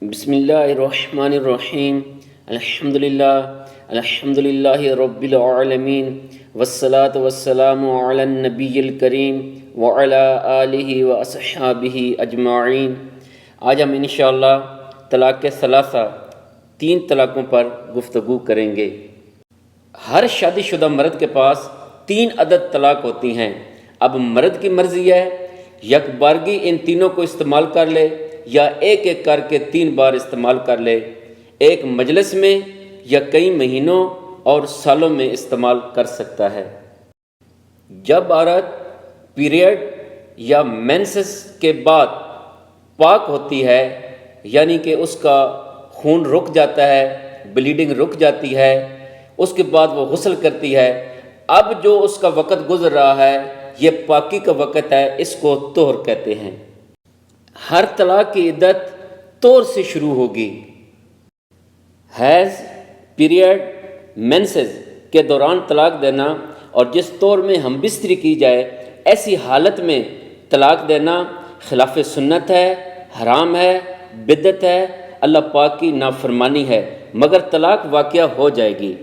بسم اللہ الرحمن الرحیم الحمد للہ رب العالمین والصلاة والسلام علی النبی الکریم وعلی آلہ واصحابہ اجمعین۔ آج ہم انشاءاللہ طلاق ثلاثہ 3 طلاقوں پر گفتگو کریں گے۔ ہر شادی شدہ مرد کے پاس 3 عدد طلاق ہوتی ہیں۔ اب مرد کی مرضی ہے یک بارگی ان تینوں کو استعمال کر لے یا ایک ایک کر کے 3 بار استعمال کر لے، ایک مجلس میں یا کئی مہینوں اور سالوں میں استعمال کر سکتا ہے۔ جب عورت پیریڈ یا مینسس کے بعد پاک ہوتی ہے، یعنی کہ اس کا خون رک جاتا ہے، بلیڈنگ رک جاتی ہے، اس کے بعد وہ غسل کرتی ہے، اب جو اس کا وقت گزر رہا ہے یہ پاکی کا وقت ہے، اس کو طہر کہتے ہیں۔ ہر طلاق کی عدت طہر سے شروع ہوگی۔ حیض، پیریڈ، مینسز کے دوران طلاق دینا اور جس طور میں ہم بستری کی جائے ایسی حالت میں طلاق دینا خلاف سنت ہے، حرام ہے، بدعت ہے، اللہ پاک کی نافرمانی ہے، مگر طلاق واقع ہو جائے گی۔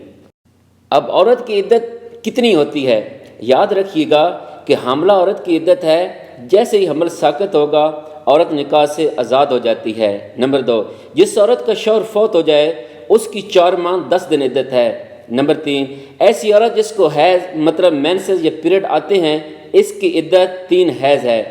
اب عورت کی عدت کتنی ہوتی ہے؟ یاد رکھیے گا کہ حاملہ عورت کی عدت ہے جیسے ہی حمل ساقط ہوگا عورت نکاح سے آزاد ہو جاتی ہے۔ نمبر 2، جس عورت کا شوہر فوت ہو جائے اس کی 4 ماہ 10 دن عدت ہے۔ نمبر 3، ایسی عورت جس کو حیض مطلب مینسز یا پیریڈ آتے ہیں اس کی عدت 3 حیض ہے۔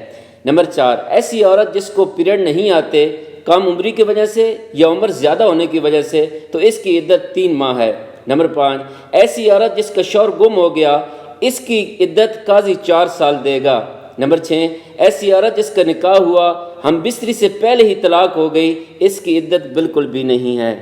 نمبر 4، ایسی عورت جس کو پیریڈ نہیں آتے کم عمری کی وجہ سے یا عمر زیادہ ہونے کی وجہ سے تو اس کی عدت 3 ماہ ہے۔ نمبر 5، ایسی عورت جس کا شوہر گم ہو گیا اس کی عدت قاضی 4 سال دے گا۔ نمبر 6، ایسی عورت جس کا نکاح ہوا ہم بستری سے پہلے ہی طلاق ہو گئی اس کی عدت بالکل بھی نہیں ہے۔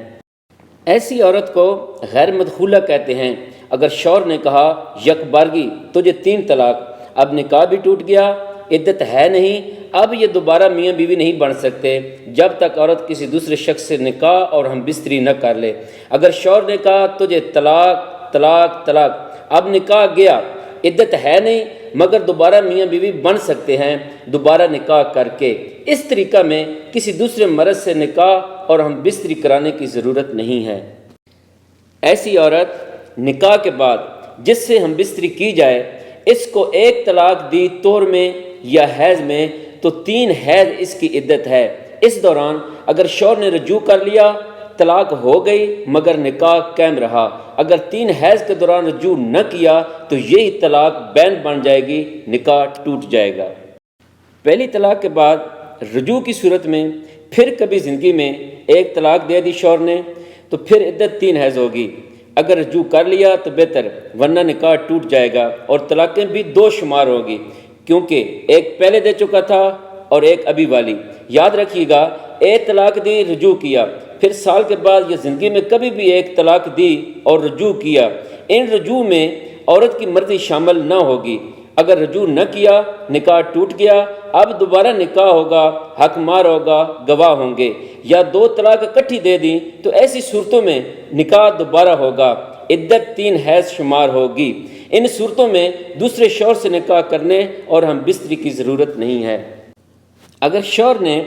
ایسی عورت کو غیر مدخولہ کہتے ہیں۔ اگر شوہر نے کہا یک بارگی تجھے 3 طلاق، اب نکاح بھی ٹوٹ گیا، عدت ہے نہیں، اب یہ دوبارہ میاں بیوی نہیں بن سکتے جب تک عورت کسی دوسرے شخص سے نکاح اور ہم بستری نہ کر لے۔ اگر شوہر نے کہا تجھے طلاق طلاق طلاق، اب نکاح گیا، عدت ہے نہیں مگر دوبارہ میاں بیوی بن سکتے ہیں دوبارہ نکاح کر کے۔ اس طریقہ میں کسی دوسرے مرد سے نکاح اور ہم بستری کرانے کی ضرورت نہیں ہے۔ ایسی عورت نکاح کے بعد جس سے ہم بستری کی جائے اس کو 1 طلاق دی طہر میں یا حیض میں تو 3 حیض اس کی عدت ہے۔ اس دوران اگر شوہر نے رجوع کر لیا طلاق ہو گئی مگر نکاح قائم رہا، اگر 3 حیض کے دوران رجوع نہ کیا تو یہی طلاق بین بن جائے گی، نکاح ٹوٹ جائے گا۔ پہلی طلاق کے بعد رجوع کی صورت میں پھر کبھی زندگی میں 1 طلاق دے دی شوہر نے تو پھر عدت 3 حیض ہوگی۔ اگر رجوع کر لیا تو بہتر، ورنہ نکاح ٹوٹ جائے گا اور طلاقیں بھی 2 شمار ہوگی کیونکہ ایک پہلے دے چکا تھا اور ایک ابھی والی۔ یاد رکھیے گا 1 طلاق دی رجوع کیا، پھر سال کے بعد یا زندگی میں کبھی بھی 1 طلاق دی اور رجوع کیا، ان رجوع میں عورت کی مرضی شامل نہ ہوگی۔ اگر رجوع نہ کیا نکاح ٹوٹ گیا، اب دوبارہ نکاح ہوگا، حق مار ہوگا، گواہ ہوں گے، یا 2 طلاق اکٹھی دے دی تو ایسی صورتوں میں نکاح دوبارہ ہوگا، عدت 3 حیض شمار ہوگی۔ ان صورتوں میں دوسرے شوہر سے نکاح کرنے اور ہم بستری کی ضرورت نہیں ہے۔ اگر شوہر نے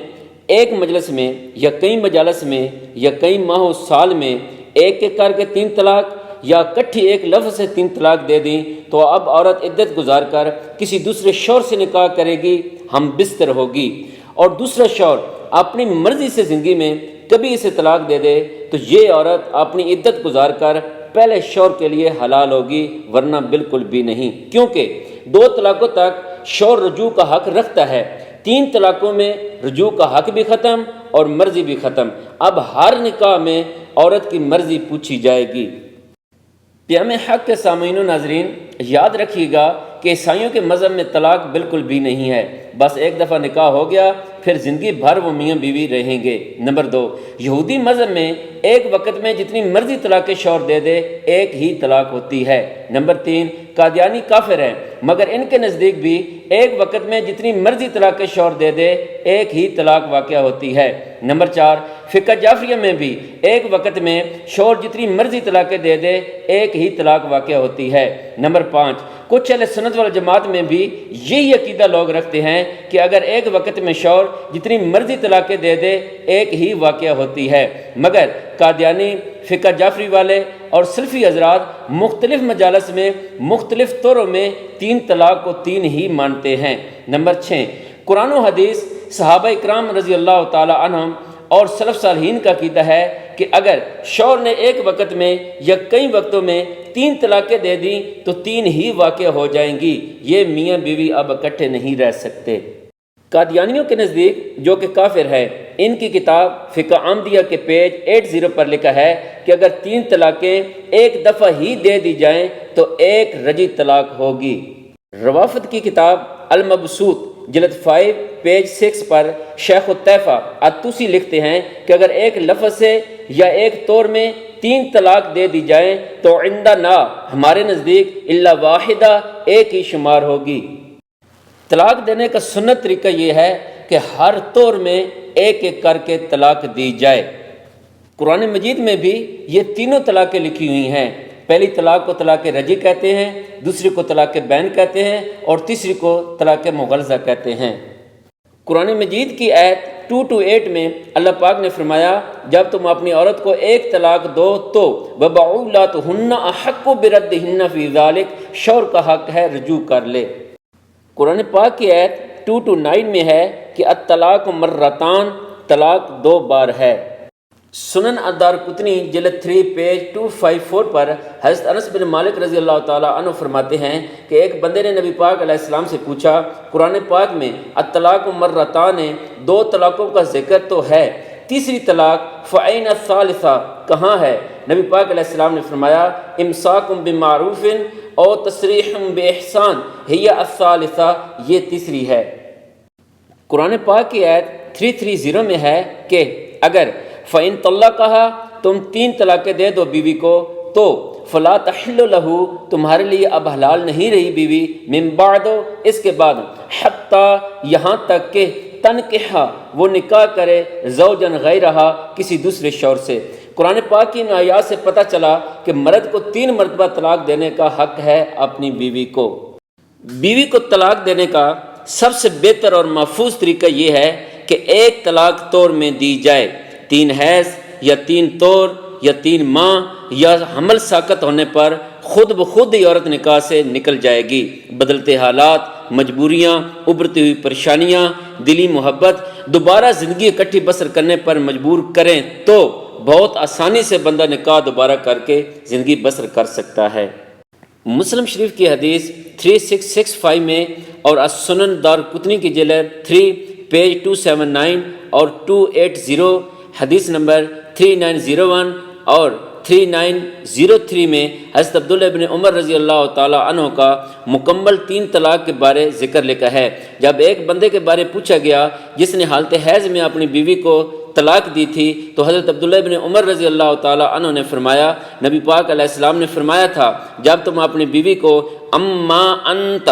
ایک مجلس میں یا کئی مجالس میں یا کئی ماہ و سال میں ایک ایک کر کے 3 طلاق یا کٹھی ایک لفظ سے 3 طلاق دے دی تو اب عورت عدت گزار کر کسی دوسرے شوہر سے نکاح کرے گی، ہم بستر ہوگی، اور دوسرا شوہر اپنی مرضی سے زندگی میں کبھی اسے طلاق دے دے تو یہ عورت اپنی عدت گزار کر پہلے شوہر کے لیے حلال ہوگی، ورنہ بالکل بھی نہیں، کیونکہ 2 طلاقوں تک شوہر رجوع کا حق رکھتا ہے، 3 طلاقوں میں رجوع کا حق بھی ختم اور مرضی بھی ختم۔ اب ہر نکاح میں عورت کی مرضی پوچھی جائے گی۔ پیام حق کے سامعین و ناظرین، یاد رکھیے گا کہ عیسائیوں کے مذہب میں طلاق بالکل بھی نہیں ہے، بس 1 دفعہ نکاح ہو گیا پھر زندگی بھر وہ میاں بیوی رہیں گے۔ نمبر 2، یہودی مذہب میں ایک وقت میں جتنی مرضی طلاق شوہر دے دے 1 ہی طلاق ہوتی ہے۔ نمبر 3، قادیانی کافر ہیں مگر ان کے نزدیک بھی ایک وقت میں جتنی مرضی طلاق شوہر دے دے 1 ہی طلاق واقع ہوتی ہے۔ نمبر 4، فقہ جعفریہ میں بھی ایک وقت میں شوہر جتنی مرضی طلاقیں دے دے ایک ہی طلاق واقع ہوتی ہے۔ نمبر 5، کچھ اہل سنت والجماعت میں بھی یہی عقیدہ لوگ رکھتے ہیں کہ اگر ایک وقت میں شوہر جتنی مرضی طلاقیں دے دے ایک ہی واقعہ ہوتی ہے، مگر قادیانی، فقہ جعفری والے اور سلفی حضرات مختلف مجالس میں مختلف طوروں میں 3 طلاق کو 3 ہی مانتے ہیں۔ نمبر 6، قرآن و حدیث، صحابہ اکرام رضی اللہ تعالی عنہم اور سلف صالحین کا عقیدہ ہے کہ اگر شوہر نے ایک وقت میں یا کئی وقتوں میں 3 طلاقیں دے دیں تو 3 ہی واقع ہو جائیں گی، یہ میاں بیوی اب اکٹھے نہیں رہ سکتے۔ قادیانیوں کے نزدیک، جو کہ کافر ہے، ان کی کتاب فقہ عامدیہ کے پیج 80 پر لکھا ہے کہ اگر 3 طلاقیں ایک دفعہ ہی دے دی جائیں تو ایک رجعی طلاق ہوگی۔ روافد کی کتاب المبسوط جلد 5 پیج 6 پر شیخ الطیفہ الطوسی لکھتے ہیں کہ اگر ایک لفظ سے یا ایک طور میں 3 طلاق دے دی جائیں تو عندنا، ہمارے نزدیک، الا واحدہ، ایک ہی شمار ہوگی۔ طلاق دینے کا سنت طریقہ یہ ہے کہ ہر طور میں ایک ایک کر کے طلاق دی جائے۔ قرآن مجید میں بھی یہ تینوں طلاقیں لکھی ہوئی ہیں۔ پہلی طلاق کو طلاق رجعی کہتے ہیں، دوسری کو طلاق بین کہتے ہیں اور تیسری کو طلاق مغلظہ کہتے ہیں۔ قرآن مجید کی آیت 2-8 میں اللہ پاک نے فرمایا جب تم اپنی عورت کو ایک طلاق دو تو وَبَعُولَاتُهُنَّ أَحَقُّ بِرَدِّهِنَّ فِي ذَلِكَ، شوہر کا حق ہے رجوع کر لے۔ قرآن پاک کی آیت 2-9 میں ہے کہ الطلاق مرتان، طلاق 2 بار ہے۔ سنن الدارقطنی جلد 3 پیج 254 پر حضرت انس بن مالک رضی اللہ تعالیٰ عنہ فرماتے ہیں کہ ایک بندے نے نبی پاک علیہ السلام سے پوچھا، قرآن پاک میں الطلاق مرتان، 2 طلاقوں کا ذکر تو ہے، تیسری طلاق فَأَيْنَ الثَّالِثَةُ، کہاں ہے؟ نبی پاک علیہ السلام نے فرمایا امساکم بمعروف او تسریح بإحسان ہی الثالثہ، یہ تیسری ہے۔ قرآن پاک کی آیت 330 میں ہے کہ اگر فَإِن طَلَّقَهَا، تم 3 طلاقیں دے دو بیوی کو تو فَلَا تَحِلُّ لَهُ، تمہارے لیے اب حلال نہیں رہی بیوی، من بعد، اس کے بعد، حتیٰ، یہاں تک کہ تنکحہ، وہ نکاح کرے، زوجن غیرہا، کسی دوسرے شوہر سے۔ قرآن پاک کی ان آیات سے پتہ چلا کہ مرد کو 3 مرتبہ طلاق دینے کا حق ہے اپنی بیوی کو۔ بیوی کو طلاق دینے کا سب سے بہتر اور محفوظ طریقہ یہ ہے کہ ایک طلاق طور میں دی جائے، 3 حیض یا 3 طور یا 3 ماہ یا حمل ساقط ہونے پر خود بخود ہی عورت نکاح سے نکل جائے گی۔ بدلتے حالات، مجبوریاں، ابھرتی ہوئی پریشانیاں، دلی محبت دوبارہ زندگی اکٹھی بسر کرنے پر مجبور کریں تو بہت آسانی سے بندہ نکاح دوبارہ کر کے زندگی بسر کر سکتا ہے۔ مسلم شریف کی حدیث 3665 میں اور السنن دارقطنی کی جلد 3 پیج 279 اور 280، حدیث نمبر 3901 اور 3903 میں حضرت عبداللہ ابن عمر رضی اللہ تعالی عنہ کا مکمل 3 طلاق کے بارے ذکر لکھا ہے۔ جب ایک بندے کے بارے پوچھا گیا جس نے حالت حیض میں اپنی بیوی کو طلاق دی تھی تو حضرت عبداللہ ابن عمر رضی اللہ تعالی عنہ نے فرمایا، نبی پاک علیہ السلام نے فرمایا تھا جب تم اپنی بیوی کو اما انت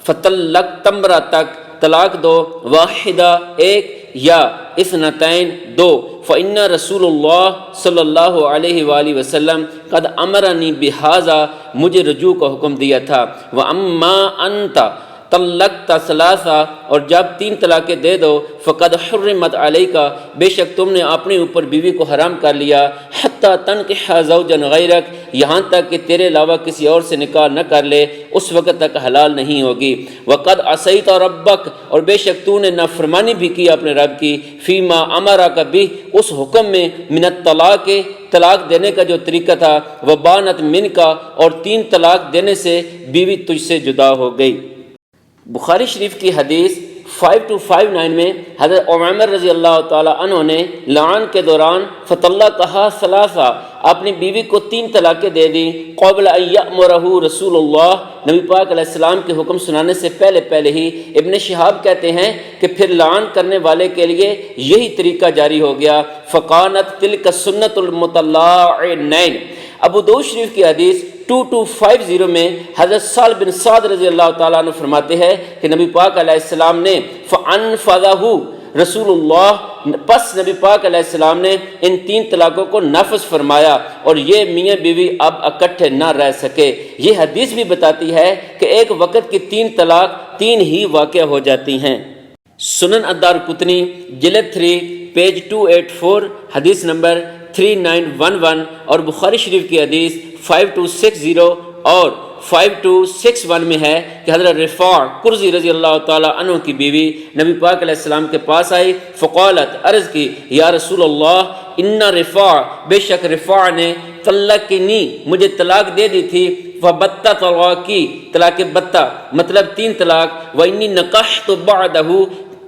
فطلقت امرأتک، طلاق دو، واحدہ، ایک، یا اثنتین، 2، فإن رسول اللہ صلی اللہ علیہ وآلہ وسلم قد امرنی بہذا، مجھے رجوع کا حکم دیا تھا۔ وَأَمَّا أَنْتَ طلقت ثلاثہ، اور جب 3 طلاقیں دے دو، فقد حرمت علیک، بے شک تم نے اپنے اوپر بیوی کو حرام کر لیا، حتی تنکح زوجا غیرک، یہاں تک کہ تیرے علاوہ کسی اور سے نکاح نہ کر لے، اس وقت تک حلال نہیں ہوگی۔ وقد عصیت ربک، اور بے شک تو نے نافرمانی بھی کی اپنے رب کی، فیما امرک بہ، اس حکم میں، من الطلاق، طلاق دینے کا جو طریقہ تھا، وبانت منک، اور 3 طلاق دینے سے بیوی تجھ سے جدا ہو گئی۔ بخاری شریف کی حدیث 5259 میں حضرت عمر رضی اللہ تعالی عنہ نے لعان کے دوران فطلقها ثلاثہ، اپنی بیوی کو 3 طلاقیں دے دیں، قبل ان یأمرہ رسول اللہ، نبی پاک علیہ السلام کے حکم سنانے سے پہلے ہی۔ ابن شہاب کہتے ہیں کہ پھر لعان کرنے والے کے لیے یہی طریقہ جاری ہو گیا، فقانت تلک سنت المطلعنین۔ ابو داؤد شریف کی حدیث 2250 میں حضرت سہل بن سعد رضی اللہ تعالیٰ عنہ فرماتے ہیں کہ نبی پاک علیہ السلام نے فَأَنْفَذَهُ رسول اللہ پس نبی پاک علیہ السلام نے ان 3 طلاقوں کو نافذ فرمایا اور یہ میاں بیوی اب اکٹھے نہ رہ سکے۔ یہ حدیث بھی بتاتی ہے کہ ایک وقت کی 3 طلاق 3 ہی واقع ہو جاتی ہیں۔ سنن الدارقطنی جلد 3 پیج 284 حدیث نمبر 3911 اور بخاری شریف کی حدیث 5260 اور 5261 میں ہے کہ حضرت رفاع قرظی رضی اللہ تعالی عنہ کی بیوی نبی پاک علیہ السلام کے پاس آئی، فقالت عرض کی یا رسول اللہ ان رفاع بے شک رفاع نے طلقنی مجھے طلاق دے دی تھی، فبتہ طلاقی طلاق بتہ مطلب 3 طلاق، وانی نکحت بعدہ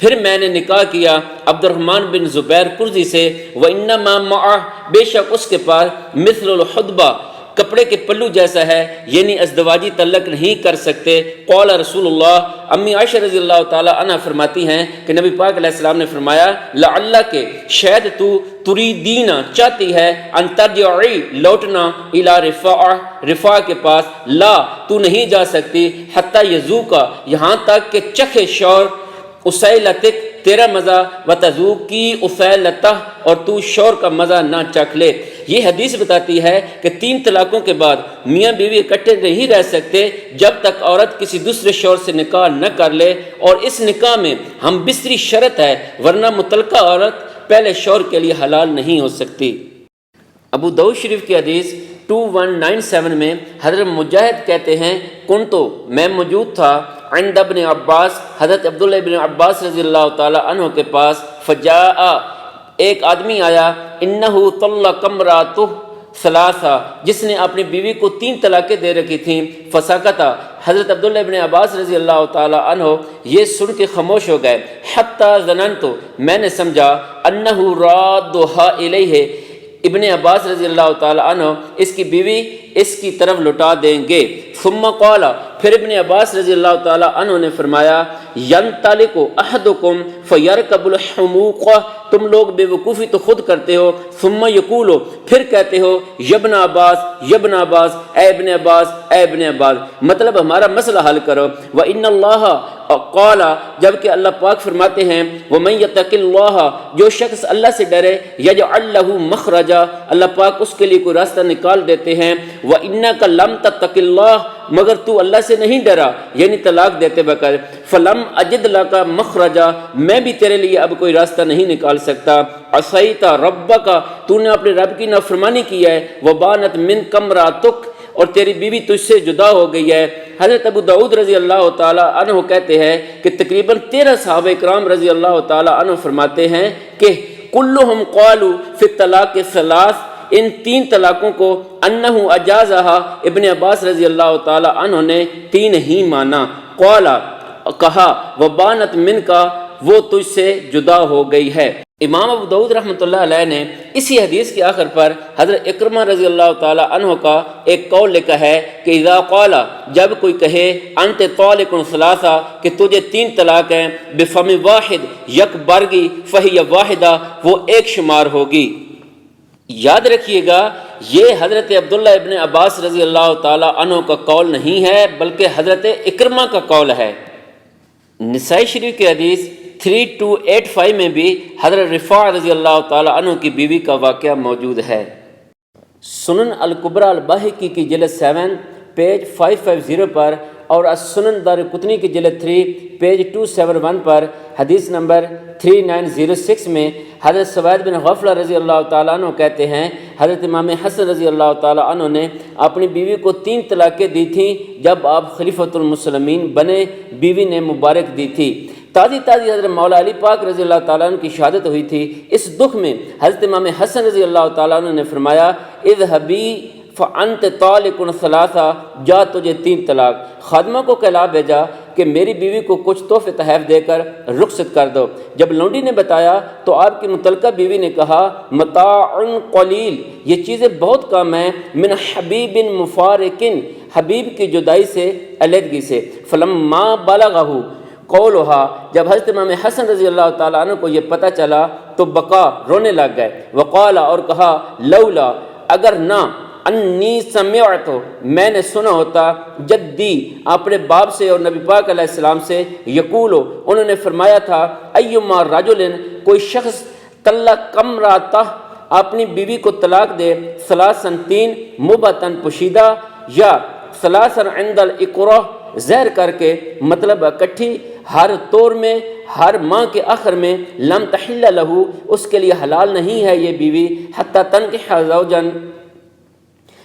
پھر میں نے نکاح کیا عبد الرحمن بن زبیر قرظی سے، وانما معہ بے شک اس کے پاس مثل الحدبہ کپڑے کے پلو جیسا ہے، یعنی ازدواجی تعلق نہیں کر سکتے۔ قال رسول اللہ امی عائشہ رضی اللہ تعالی عنہ فرماتی ہیں کہ نبی پاک علیہ السلام نے فرمایا لعل کہ شاید تو تریدینا چاہتی ہے ان ترجعی لوٹنا الی رفاع کے پاس، لا تو نہیں جا سکتی حتی یذوقا یہاں تک کہ چکھے شور اسیلتک تیرا مزہ وتذوق کی اسیلتہ اور تو شور کا مزہ نہ چکھ لے۔ یہ حدیث بتاتی ہے کہ 3 طلاقوں کے بعد میاں بیوی اکٹھے نہیں رہ سکتے جب تک عورت کسی دوسرے شوہر سے نکاح نہ کر لے، اور اس نکاح میں ہم بستری شرط ہے، ورنہ متعلقہ عورت پہلے شوہر کے لیے حلال نہیں ہو سکتی۔ ابو داؤد شریف کی حدیث 2197 میں حضرت مجاہد کہتے ہیں کنتو میں موجود تھا عند ابن عباس حضرت عبداللہ ابن عباس رضی اللہ تعالی عنہ کے پاس، فجاء ایک آدمی آیا، انہو طلق امرأتہ ثلاثہ جس نے اپنی بیوی کو 3 طلاقیں دے رکھی تھیں، فسکتا حضرت عبداللہ ابن عباس رضی اللہ تعالی عنہ یہ سن کے خاموش ہو گئے، حتی ظننت میں نے سمجھا انہو رادھا الیہ ابن عباس رضی اللہ تعالی عنہ اس کی بیوی اس کی طرف لوٹا دیں گے۔ ثم قال پھر ابن عباس رضی اللہ تعالی عنہ نے فرمایا ینطلق احدکم فیرکب الحموق تم لوگ بے وقوفی تو خود کرتے ہو، ثم یقول پھر کہتے ہو یبن عباس یبن عباس اے ابن عباس اے ابن عباس، مطلب ہمارا مسئلہ حل کرو۔ وان اللہ قال جبکہ اللہ پاک فرماتے ہیں ومن یتق اللہ جو شخص اللہ سے ڈرے یجعل له مخرجا اللہ پاک اس کے لیے کوئی راستہ نکال دیتے ہیں، وانک لم تتق اللہ مگر تو اللہ سے نہیں ڈرا یعنی طلاق دیتے بغیر، فلم اجد لک مخرجا میں بھی تیرے لیے اب کوئی راستہ نہیں نکال سکتا، عصیت ربک تو نے اپنے رب کی نافرمانی کی ہے، وبانت منک امرأتک اور تیری بیوی تجھ سے جدا ہو گئی ہے۔ حضرت ابو داؤد رضی اللہ تعالی عنہ کہتے ہیں کہ تقریباً 13 صحابہ کرام رضی اللہ تعالی عنہ فرماتے ہیں کہ کلہم قالوا فی الطلاق الثلاث ان 3 طلاقوں کو انہو اجازہا ابن عباس رضی اللہ تعالی عنہ نے 3 ہی مانا، قالا کہا وبانت منکا وہ تجھ سے جدا ہو گئی ہے۔ امام ابو داؤد رحمۃ اللہ علیہ نے اسی حدیث کے آخر پر حضرت اکرمہ رضی اللہ تعالی عنہ کا ایک قول لکھا ہے کہ اذا قال جب کوئی کہے انت طالق ثلاثہ کہ تجھے 3 طلاق ہیں، بفم واحد یک بارگی فہی واحدہ وہ ایک شمار ہوگی۔ یاد رکھیے گا یہ حضرت عبداللہ ابن عباس رضی اللہ تعالی عنہ کا قول نہیں ہے بلکہ حضرت اکرمہ کا قول ہے۔ نسائی شریف کی حدیث 3285 میں بھی حضرت رفاع رضی اللہ تعالی عنہ کی بیوی کا واقعہ موجود ہے۔ سنن الکبریٰ الباہقی کی جلد 7 پیج 550 پر اور السنن دارقطنی کی جلد 3 پیج 271 پر حدیث نمبر 3906 میں حضرت سوید بن غفلہ رضی اللہ تعالیٰ عنہ کہتے ہیں حضرت امام حسن رضی اللہ تعالیٰ عنہ نے اپنی بیوی کو 3 طلاقیں دی تھیں جب آپ خلیفۃ المسلمین بنے، بیوی نے مبارک دی تھی۔ تازی حضرت مولا علی پاک رضی اللہ تعالیٰ عنہ کی شہادت ہوئی تھی۔ اس دکھ میں حضرت امام حسن رضی اللہ تعالیٰ عنہ نے فرمایا اذهبی فانت طالق ثلاثہ جا تجھے 3 طلاق، خادمہ کو کہلا بھیجا کہ میری بیوی کو کچھ تحفے تحائف دے کر رخصت کر دو۔ جب لونڈی نے بتایا تو آپ کی متعلقہ بیوی نے کہا متاع قلیل یہ چیزیں بہت کم ہیں، من حبیب مفارقن حبیب کی جدائی سے علیحدگی سے، فلما بلغہ قولہا جب حضرت امام حسن رضی اللہ تعالیٰ عنہ کو یہ پتہ چلا تو بقا رونے لگ گئے، وقال اور کہا لولا اگر نہ انی سمعت، میں نے سنا ہوتا، جدی اپنے باپ سے اور نبی پاک علیہ السلام سے، یقول، انہوں نے فرمایا تھا، ایما رجل، کوئی شخص طلق امرأتہ، اپنی بیوی کو طلاق دے، ثلاثاً تین، مبتن پوشیدہ، یا ثلاثاً عند الاکرہ، زہر کر کے، مطلب اکٹھی، ہر طور میں، ہر ماہ کے آخر میں، لم تحل لہ، اس کے لیے حلال نہیں ہے یہ بیوی، حتی تنکح زوجا،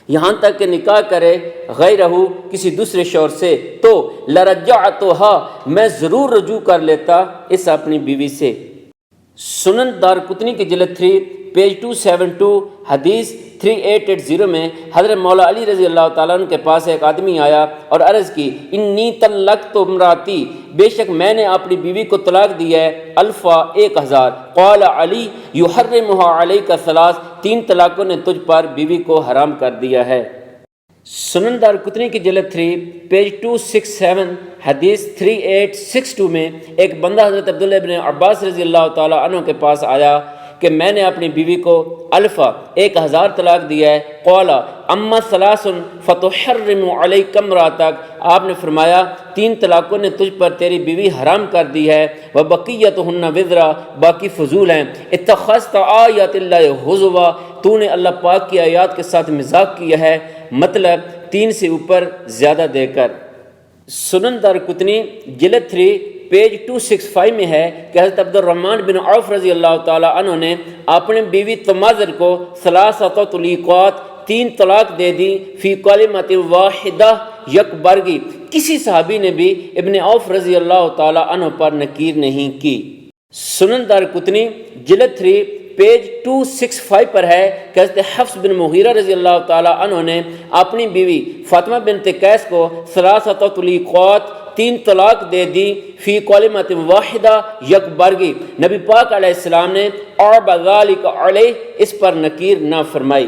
یہاں تک کہ نکاح کرے، غیرہ، کسی دوسرے شوہر سے، تو لرجعتھا، میں ضرور رجوع کر لیتا اس اپنی بیوی سے۔ سنن دارقطنی کی جلد 3 پیج 272 حدیث 3880 میں حضرت مولا علی رضی اللہ تعالیٰ عنہ کے پاس ایک آدمی آیا اور عرض کی، انی طلقت امراتی، بے شک میں نے اپنی بیوی کو طلاق دی ہے، الفا 1000، قال علی یحرمها علیک ثلاث، 3 طلاقوں نے تجھ پر بیوی کو حرام کر دیا ہے۔ سنن دارقطنی کی جلد 3 پیج 267 حدیث 3862 میں ایک بندہ حضرت عبداللہ ابن عباس رضی اللہ تعالیٰ عنہ کے پاس آیا کہ میں نے اپنی بیوی کو الفا 1000 طلاق دیا ہے، قال اما ثلاث فتحرم علیک امرأتک، آپ نے فرمایا 3 طلاقوں نے تجھ پر تیری بیوی حرام کر دی ہے، وبقیتہن وزرا، باقی فضول ہیں، اتخذت آیات اللہ ہزوا، تو نے اللہ پاک کی آیات کے ساتھ مذاق کیا ہے، مطلب 3 سے اوپر زیادہ دے کر۔ سنن دارقطنی جلد 3 پیج 265 میں ہے کہ حضرت عبد الرحمن بن عوف رضی اللہ تعالیٰ عنہ نے اپنے بیوی تمازر کو ثلاثۃ طلیقات، 3 طلاق دے دی، فی کلمۃ واحدہ، یک بارگی، کسی صحابی نے بھی ابن عوف رضی اللہ تعالیٰ عنہ پر نکیر نہیں کی۔ سنن دارقطنی جلد 3 پیج 265 پر ہے کہ حضرت حفص بن مغیرہ رضی اللہ تعالیٰ عنہ نے اپنی بیوی فاطمہ بنت قیس کو ثلاثۃ طلیقات، 3 طلاق دے دی، فی کلمۃ واحدہ، یک بارگی، نبی پاک علیہ السلام نے اور بذالک علیہ، اس پر نکیر نہ فرمائی۔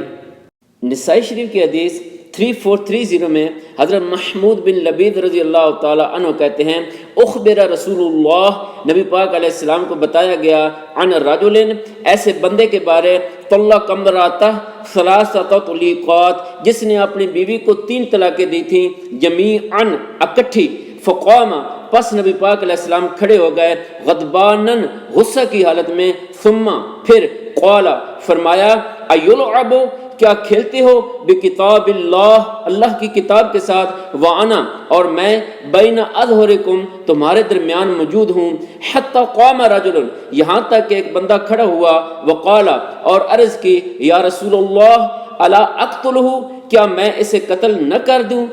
نسائی شریف کی حدیث 3430 میں حضرت محمود بن لبید رضی اللہ تعالیٰ عنہ کہتے ہیں، اخبر رسول اللہ، نبی پاک علیہ السلام کو بتایا گیا، عن رجل، ایسے بندے کے بارے، طلق امرأتہ ثلاثۃ طلیقات، جس نے اپنی بیوی کو 3 طلاقیں دی تھیں، جمیعاً، اکٹھی، فقام، پس نبی پاک علیہ السلام کھڑے ہو گئے، غضباناً، غصہ کی حالت میں، ثم، پھر، قال، فرمایا، ایلعب، کیا کھیلتے ہو، بکتاب اللہ، اللہ کی کتاب کے ساتھ، وانا، اور میں، بین اظہرکم، تمہارے درمیان موجود ہوں، حتی قام رجل، یہاں تک کہ ایک بندہ کھڑا ہوا، وقال، اور عرض کی، یا رسول اللہ، الا اقتلہ، کیا میں اسے قتل نہ کر دوں؟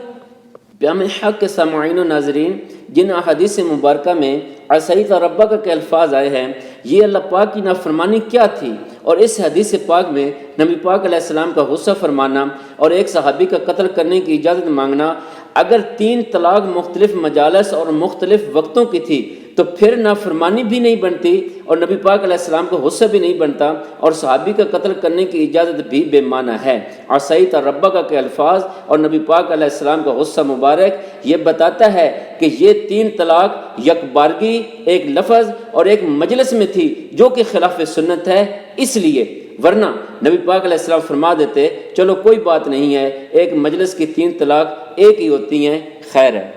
پیام حق کے سامعین و ناظرین، جن احادیث مبارکہ میں عصیت ربک کے الفاظ آئے ہیں، یہ اللہ پاک کی نافرمانی کیا تھی، اور اس حدیث پاک میں نبی پاک علیہ السلام کا غصہ فرمانا اور ایک صحابی کا قتل کرنے کی اجازت مانگنا، اگر 3 طلاق مختلف مجالس اور مختلف وقتوں کی تھی تو پھر نافرمانی بھی نہیں بنتی اور نبی پاک علیہ السلام کو غصہ بھی نہیں بنتا، اور صحابی کا قتل کرنے کی اجازت بھی بے معنی ہے۔ عصیت ربک کے الفاظ اور نبی پاک علیہ السلام کا غصہ مبارک یہ بتاتا ہے کہ یہ 3 طلاق یک بارگی، ایک لفظ اور ایک مجلس میں تھی، جو کہ خلاف سنت ہے، اس لیے، ورنہ نبی پاک علیہ السلام فرما دیتے چلو کوئی بات نہیں ہے، ایک مجلس کی 3 طلاق ایک ہی ہوتی ہیں، خیر ہے۔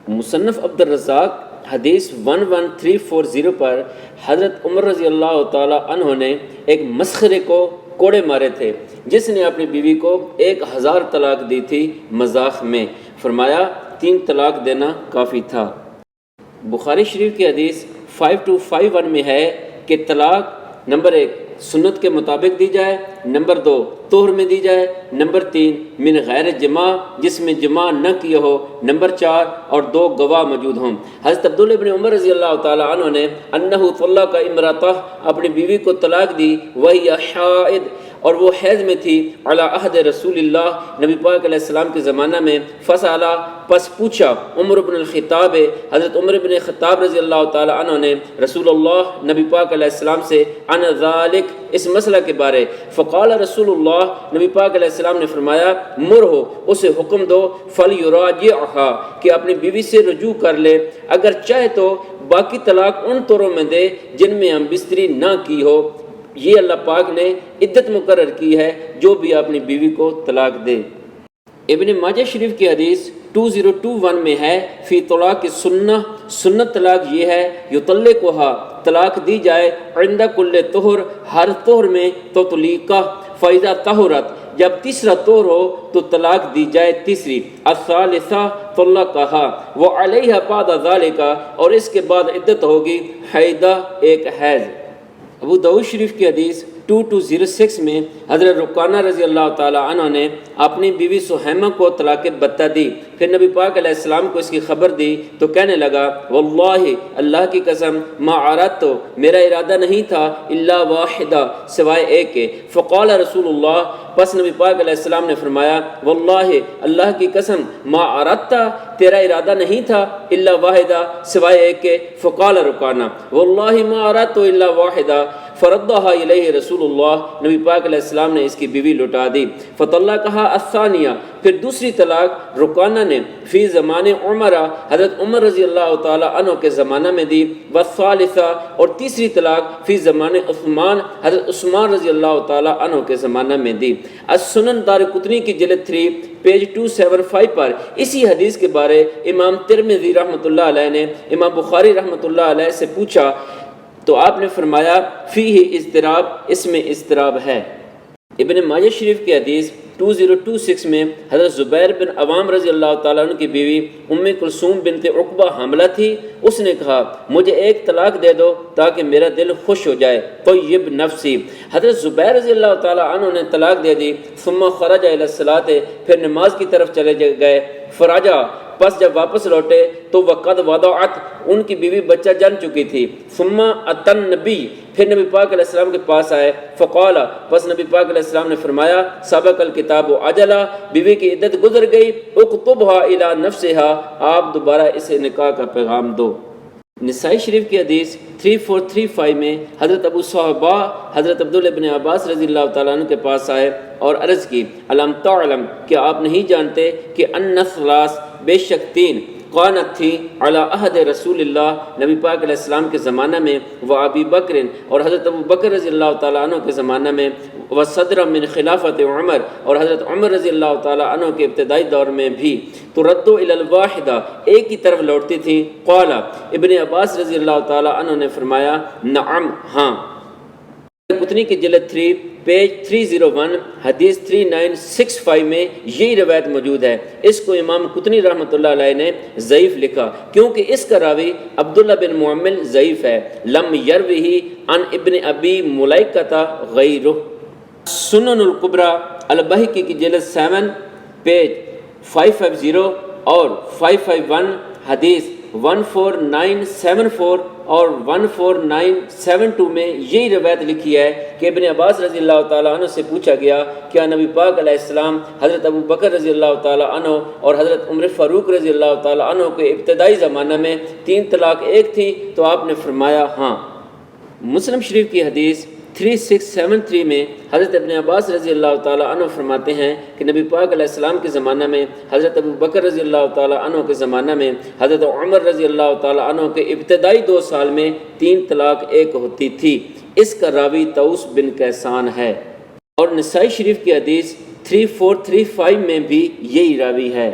مصنف عبد الرزاق حدیث 11340 پر حضرت عمر رضی اللہ تعالی عنہ نے ایک مسخرے کو کوڑے مارے تھے، جس نے اپنی بیوی کو 1000 طلاق دی تھی مذاق میں، فرمایا 3 طلاق دینا کافی تھا۔ بخاری شریف کی حدیث 5251 میں ہے کہ طلاق نمبر 1 سنت کے مطابق دی جائے، نمبر 2 طہر میں دی جائے، نمبر 3 من غیر جماع، جس میں جماع نہ کیا ہو، نمبر 4 اور 2 گواہ موجود ہوں۔ حضرت عبداللہ بن عمر رضی اللہ تعالی عنہ نے انہ طلق امرأتہ، اپنی بیوی کو طلاق دی، وہی حائض، اور وہ حیض میں تھی، علی عہد رسول اللہ، نبی پاک علیہ السلام کے زمانہ میں، فسألا، پس پوچھا، عمر بن الخطاب، حضرت عمر بن خطاب رضی اللہ تعالی عنہ نے رسول اللہ، نبی پاک علیہ السلام سے، عن ذالک، اس مسئلہ کے بارے، فقال رسول اللہ، نبی پاک علیہ السلام نے فرمایا، مرہو، اسے حکم دو، فلیراجعھا، کہ اپنی بیوی سے رجوع کر لے، اگر چاہے تو باقی طلاق ان طوروں میں دے جن میں ہم بستری نہ کی ہو، یہ اللہ پاک نے عدت مقرر کی ہے جو بھی اپنی بیوی کو طلاق دے۔ ابن ماجہ شریف کی حدیث 2021 میں ہے فی طلاق سنہ، سنت طلاق یہ ہے یطلقھا طلاق دی جائے عند کل طہر ہر طہر میں تو طلیقہ فاذا طہرت جب تیسرا طہر ہو تو طلاق دی جائے تیسری الثالثہ طلقھا وعلیہا بعد ذالک اور اس کے بعد عدت ہوگی حیدہ ایک حیض۔ ابو داؤد شریف کی حدیث 2206 میں حضرت رکانہ رضی اللہ تعالی عنہ نے اپنی بیوی سہیمہ کو طلاق بتہ دی، پھر نبی پاک علیہ السلام کو اس کی خبر دی تو کہنے لگا واللہ اللہ کی قسم ما اردت میرا ارادہ نہیں تھا الا واحدہ سوائے ایک کے، فقال رسول اللہ پس نبی پاک علیہ السلام نے فرمایا واللہ اللہ کی قسم ما اردت تیرا ارادہ نہیں تھا الا واحدہ سوائے ایک کے، فقال رکانہ واللہ ما اردت الا واحدہ فردہا الیہ رسول اللہ نبی پاک علیہ السلام نے اس کی بیوی لٹا دی۔ فطلقہا الثانیہ پھر دوسری طلاق رکانہ نے فی زمان عمر حضرت عمر رضی اللہ تعالی عنہ کے زمانہ میں دی، والثالثہ اور تیسری طلاق فی زمان عثمان حضرت عثمان رضی اللہ تعالی عنہ کے زمانہ میں دی۔ السنن دارقطنی کی جلد 3 پیج 275 پر اسی حدیث کے بارے امام ترمذی رحمۃ اللہ علیہ نے امام بخاری رحمۃ اللہ علیہ سے پوچھا تو آپ نے فرمایا فیہ اضطراب اس میں اضطراب ہے۔ ابن ماجہ شریف کی حدیث 2026 میں حضرت زبیر بن عوام رضی اللہ تعالیٰ عنہ کی بیوی ام کلثوم بنت عقبہ حاملہ تھی، اس نے کہا مجھے ایک طلاق دے دو تاکہ میرا دل خوش ہو جائے، طیب نفسی۔ حضرت زبیر رضی اللہ تعالیٰ عنہ نے طلاق دے دی، ثم خرج الی الصلاۃ پھر نماز کی طرف چلے گئے، فرجع پس جب واپس لوٹے تو وقد وضعت ان کی بیوی بچہ جن چکی تھی، ثم اتن نبی پھر نبی پاک علیہ السلام کے پاس آئے، فقال پس نبی پاک علیہ السلام نے فرمایا سبق الکتاب اجلا بیوی کی عدت گزر گئی، اکتبها الی نفسها آپ دوبارہ اسے نکاح کا پیغام دو۔ نسائی شریف کی حدیث 3435 میں حضرت ابو صحبہ حضرت عبداللہ بن عباس رضی اللہ تعالیٰ عنہ کے پاس آئے اور عرض کی علم تعلم کیا آپ نہیں جانتے کہ ان ثلاث بے شک 3 قانت تھی علی عہد رسول اللہ نبی پاک علیہ السلام کے زمانہ میں، و ابی بکر اور حضرت ابو بکر رضی اللہ تعالیٰ عنہ کے زمانہ میں، و صدر من خلافت عمر اور حضرت عمر رضی اللہ تعالیٰ عنہ کے ابتدائی دور میں بھی، ترد الی الواحدہ ایک کی طرف لوٹتی تھی۔ قال ابن عباس رضی اللہ تعالیٰ عنہ نے فرمایا نعم ہاں۔ قطنی کی جلد 3 پیج 301 حدیث 3965 میں یہی روایت موجود ہے۔ اس کو امام قطنی رحمۃ اللہ علیہ نے ضعیف لکھا کیونکہ اس کا راوی عبداللہ بن معمل ضعیف ہے، لم یروہ عن ابن ابی ملیکہ غیرہ۔ سنن الکبریٰ البہقی کی جلد 7 پیج 550 اور 551 حدیث 14974 اور 14972 میں یہی روایت لکھی ہے کہ ابن عباس رضی اللہ تعالیٰ عنہ سے پوچھا گیا کیا نبی پاک علیہ السلام حضرت ابو بکر رضی اللہ تعالیٰ عنہ اور حضرت عمر فاروق رضی اللہ تعالیٰ عنہ کے ابتدائی زمانہ میں 3 طلاق ایک تھی؟ تو آپ نے فرمایا ہاں۔ مسلم شریف کی حدیث 3673 میں حضرت ابن عباس رضی اللہ تعالیٰ عنہ فرماتے ہیں کہ نبی پاک علیہ السلام کے زمانہ میں، حضرت ابو بکر رضی اللہ تعالیٰ عنہ کے زمانہ میں، حضرت عمر رضی اللہ تعالیٰ عنہ کے ابتدائی 2 سال میں 3 طلاق ایک ہوتی تھی۔ اس کا راوی طوس بن کیسان ہے۔ اور نسائی شریف کی حدیث 3435 میں بھی یہی راوی ہے۔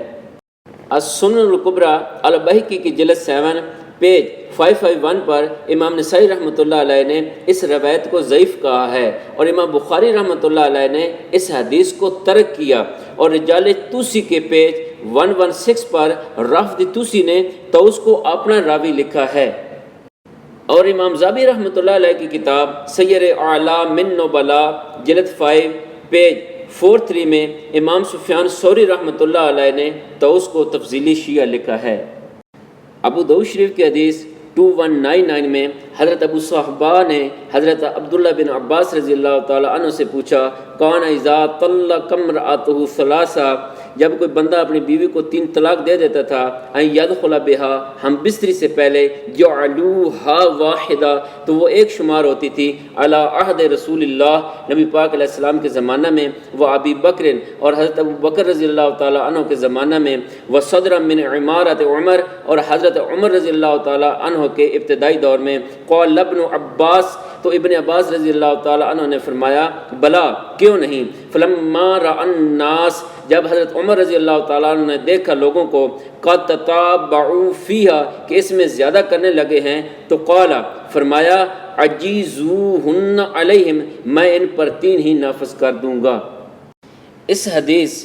السنن الکبریٰ البہقی کی جلد 7 پیج 551 پر امام نسائی رحمۃ اللہ علیہ نے اس روایت کو ضعیف کہا ہے اور امام بخاری رحمۃ اللہ علیہ نے اس حدیث کو ترک کیا، اور رجال توسی کے پیج 116 پر رافد توسی نے طوس کو اپنا راوی لکھا ہے، اور امام زابی رحمۃ اللہ علیہ کی کتاب سیر اعلام من نبلاء جلد 5 پیج 43 میں امام سفیان ثوری رحمۃ اللہ علیہ نے طوس کو تفضیلی شیعہ لکھا ہے۔ ابو داؤد شریف کی حدیث 2199 میں حضرت ابو صحبہ نے حضرت عبداللہ بن عباس رضی اللہ تعالیٰ عنہ سے پوچھا کان اذا طلق امرأته ثلاثا جب کوئی بندہ اپنی بیوی کو 3 طلاق دے دیتا تھا، ان یدخل بہا ہم بستری سے پہلے، جعلوہا واحدہ تو وہ ایک شمار ہوتی تھی، علی عہد رسول اللہ نبی پاک علیہ السلام کے زمانہ میں، وہ ابی بکر اور حضرت ابو بکر رضی اللہ تعالیٰ عنہ کے زمانہ میں، وہ صدر من عمارت عمر اور حضرت عمر رضی اللہ تعالیٰ عنہ کے ابتدائی دور میں، قال ابن عباس تو ابن عباس رضی اللہ تعالیٰ عنہ نے فرمایا بلا کیوں نہیں، فلما رأى الناس، جب حضرت عمر رضی اللہ تعالیٰ عنہ نے دیکھا لوگوں کو قد تتابعوا فیہا کہ اس میں زیادہ کرنے لگے ہیں، تو قال فرمایا عجیزوہن علیہم، میں ان پر 3 ہی نافذ کر دوں گا۔ اس حدیث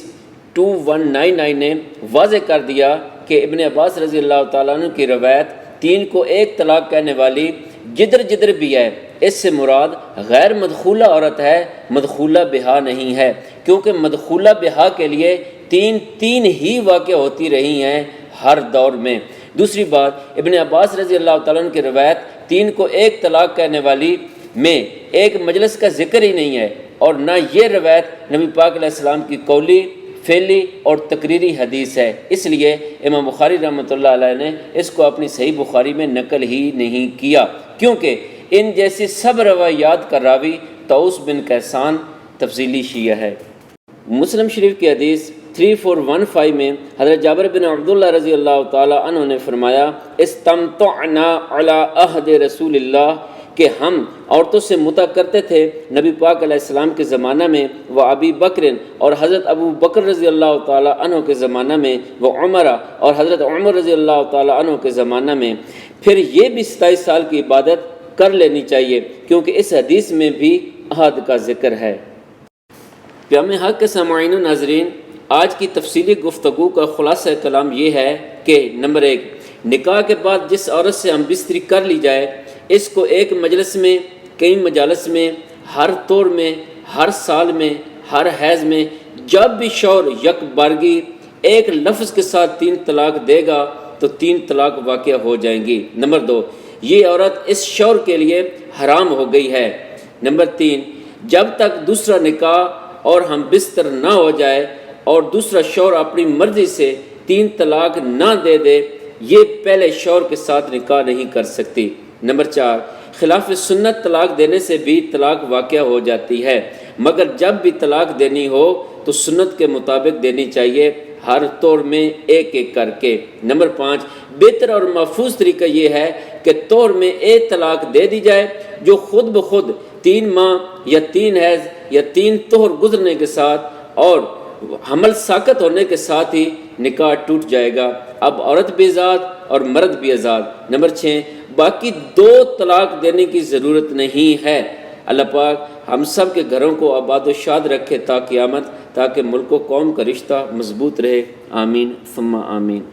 2199 نے واضح کر دیا کہ ابن عباس رضی اللہ تعالیٰ عنہ کی روایت 3 کو 1 طلاق کہنے والی جدر جدر بھی ہے، اس سے مراد غیر مدخولہ عورت ہے، مدخولہ بہا نہیں ہے، کیونکہ مدخولہ بہا کے لیے 3 ہی واقع ہوتی رہی ہیں ہر دور میں۔ دوسری بات، ابن عباس رضی اللہ تعالیٰ عنہ کی روایت 3 کو 1 طلاق کہنے والی میں ایک مجلس کا ذکر ہی نہیں ہے، اور نہ یہ روایت نبی پاک علیہ السلام کی قولی، فعلی اور تقریری حدیث ہے، اس لیے امام بخاری رحمۃ اللہ علیہ نے اس کو اپنی صحیح بخاری میں نقل ہی نہیں کیا، کیونکہ ان جیسی سب روایات کا راوی طاؤس بن کیسان تفضیلی شیعہ ہے۔ مسلم شریف کی حدیث 3415 میں حضرت جابر بن عبداللہ رضی اللہ تعالی عنہ نے فرمایا استمتعنا علی عہد رسول اللہ، کہ ہم عورتوں سے متع کرتے تھے نبی پاک علیہ السلام کے زمانہ میں، وہ ابی بکر اور حضرت ابو بکر رضی اللہ تعالی عنہ کے زمانہ میں، وہ عمر اور حضرت عمر رضی اللہ تعالی عنہ کے زمانہ میں، پھر یہ بھی 27 سال کی عبادت کر لینی چاہیے، کیونکہ اس حدیث میں بھی عہد کا ذکر ہے۔ پیام حق کے سامعین و ناظرین، آج کی تفصیلی گفتگو کا خلاصہ کلام یہ ہے کہ نمبر 1، نکاح کے بعد جس عورت سے ہم بستری کر لی جائے، اس کو ایک مجلس میں، کئی مجالس میں، ہر طور میں، ہر سال میں، ہر حیض میں، جب بھی شوہر یک بارگی ایک لفظ کے ساتھ 3 طلاق دے گا تو 3 طلاق واقع ہو جائیں گی۔ نمبر 2، یہ عورت اس شوہر کے لیے حرام ہو گئی ہے۔ نمبر 3، جب تک دوسرا نکاح اور ہم بستر نہ ہو جائے اور دوسرا شوہر اپنی مرضی سے 3 طلاق نہ دے دے، یہ پہلے شوہر کے ساتھ نکاح نہیں کر سکتی۔ نمبر 4، خلاف سنت طلاق دینے سے بھی طلاق واقع ہو جاتی ہے، مگر جب بھی طلاق دینی ہو تو سنت کے مطابق دینی چاہیے، ہر طور میں ایک ایک کر کے۔ نمبر 5، بہتر اور محفوظ طریقہ یہ ہے کہ طور میں ایک طلاق دے دی جائے، جو خود بخود 3 ماہ یا 3 حیض یا 3 طہر گزرنے کے ساتھ اور حمل ساقط ہونے کے ساتھ ہی نکاح ٹوٹ جائے گا۔ اب عورت بھی آزاد اور مرد بھی آزاد۔ نمبر 6، باقی 2 طلاق دینے کی ضرورت نہیں ہے۔ اللہ پاک ہم سب کے گھروں کو آباد و شاد رکھے تا قیامت، تاکہ ملک و قوم کا رشتہ مضبوط رہے۔ آمین ثم آمین۔